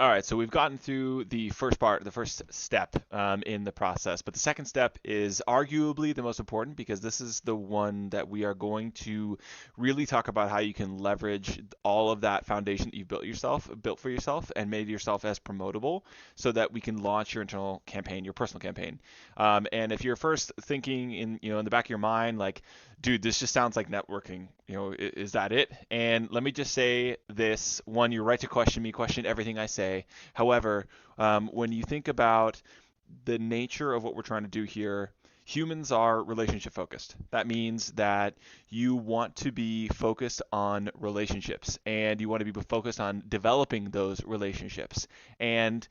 All right, so we've gotten through the first part, the first step in the process, but the second step is arguably the most important because this is the one that we are going to really talk about how you can leverage all of that foundation that you've built for yourself, and made yourself as promotable, so that we can launch your internal campaign, your personal campaign. And if you're first thinking in the back of your mind, like, dude, this just sounds like networking. Is that it? And let me just say this: one, you're right to question everything I say. However, when you think about the nature of what we're trying to do here, humans are relationship focused. That means that you want to be focused on relationships, and you want to be focused on developing those relationships. And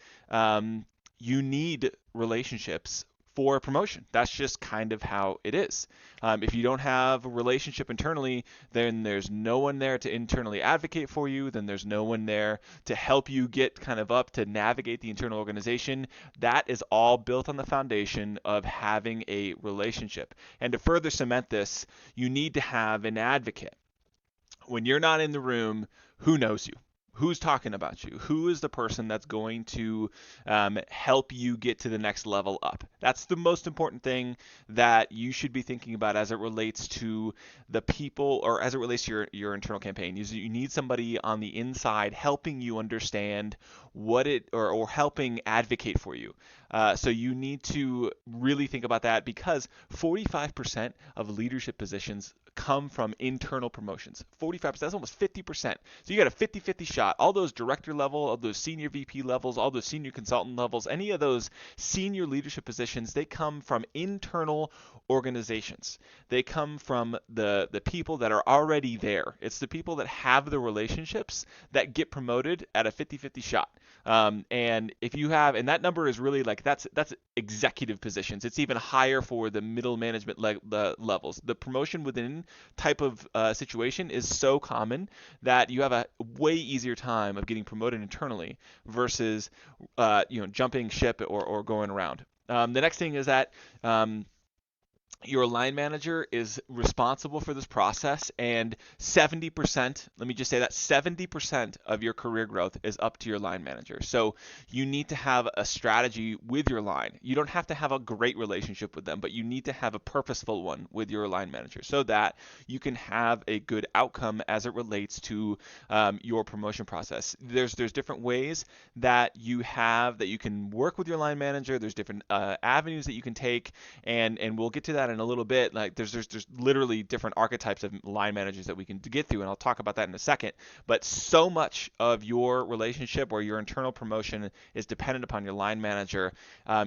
you need relationships for promotion. That's just kind of how it is. If you don't have a relationship internally, then there's no one there to internally advocate for you. Then there's no one there to help you get kind of up to navigate the internal organization. That is all built on the foundation of having a relationship. And to further cement this, you need to have an advocate. When you're not in the room, who knows you? Who's talking about you? Who is the person that's going to help you get to the next level up? That's the most important thing that you should be thinking about as it relates to the people, or as it relates to your internal campaign. You need somebody on the inside helping you understand what it, or helping advocate for you. So you need to really think about that, because 45% of leadership positions come from internal promotions. 45%, that's almost 50%. So you got a 50-50 shot. All those director level, all those senior VP levels, all those senior consultant levels, any of those senior leadership positions, they come from internal organizations. They come from the people that are already there. It's the people that have the relationships that get promoted at a 50-50 shot. And if you have, and that number is really like, that's executive positions. It's even higher for the middle management the levels. The promotion within type of situation is so common that you have a way easier time of getting promoted internally versus jumping ship, or going around. The next thing is that your line manager is responsible for this process, and 70%, let me just say that 70% of your career growth is up to your line manager. So you need to have a strategy with your line. You don't have to have a great relationship with them, but you need to have a purposeful one with your line manager, so that you can have a good outcome as it relates to your promotion process. There's different ways that you can work with your line manager. There's different avenues that you can take, and we'll get to that in a little bit. Like there's literally different archetypes of line managers that we can get through, and I'll talk about that in a second. But so much of your relationship or your internal promotion is dependent upon your line manager.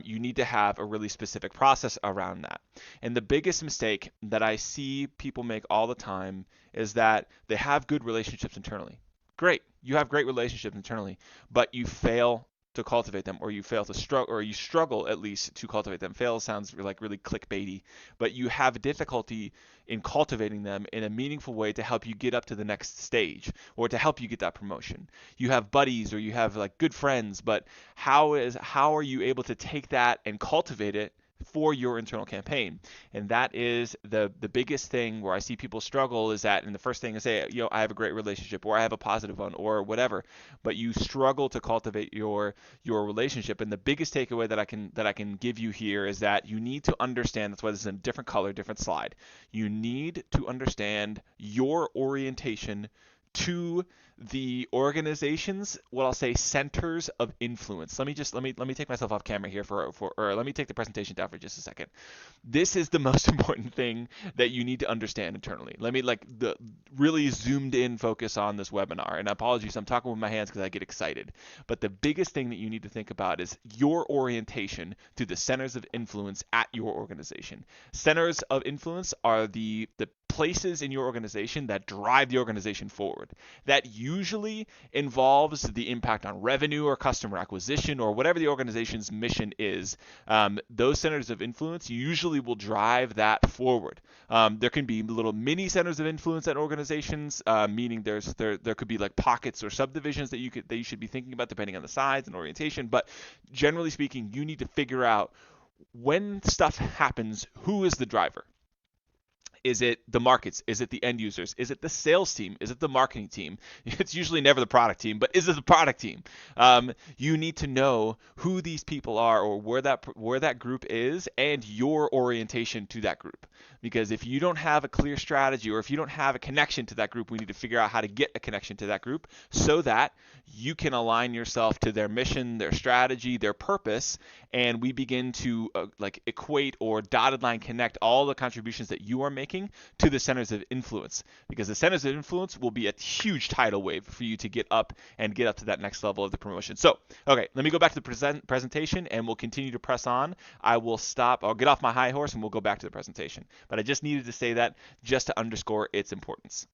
You need to have a really specific process around that. And the biggest mistake that I see people make all the time is that they have good relationships internally. Great, you have great relationships internally, but you fail to cultivate them, or you fail to struggle, or you struggle at least to cultivate them. Fail sounds like really clickbaity, but you have difficulty in cultivating them in a meaningful way to help you get up to the next stage, or to help you get that promotion. You have buddies, or you have like good friends, but how are you able to take that and cultivate it for your internal campaign? And that is the biggest thing where I see people struggle, is that, and the first thing is say, I have a great relationship, or I have a positive one, or whatever, but you struggle to cultivate your relationship. And the biggest takeaway that I can give you here is that you need to understand, that's why this is a different color, different slide. You need to understand your orientation to the organization's, what I'll say, centers of influence. Let me take myself off camera here or let me take the presentation down for just a second. This is the most important thing that you need to understand internally. Let me really zoomed in focus on this webinar. And apologies, I'm talking with my hands because I get excited. But the biggest thing that you need to think about is your orientation to the centers of influence at your organization. Centers of influence are the places in your organization that drive the organization forward. That usually involves the impact on revenue or customer acquisition or whatever the organization's mission is. Those centers of influence usually will drive that forward. There can be little mini centers of influence at organizations, meaning there could be like pockets or subdivisions that you should be thinking about depending on the size and orientation. But generally speaking, you need to figure out when stuff happens, who is the driver. Is it the markets? Is it the end users? Is it the sales team? Is it the marketing team? It's usually never the product team, but is it the product team? You need to know who these people are, or where that group is, and your orientation to that group. Because if you don't have a clear strategy, or if you don't have a connection to that group, we need to figure out how to get a connection to that group so that you can align yourself to their mission, their strategy, their purpose, and we begin to like equate or dotted line connect all the contributions that you are making to the centers of influence, because the centers of influence will be a huge tidal wave for you to get up to that next level of the promotion. So, okay, let me go back to the presentation and we'll continue to press on. I'll get off my high horse and we'll go back to the presentation. But I just needed to say that just to underscore its importance.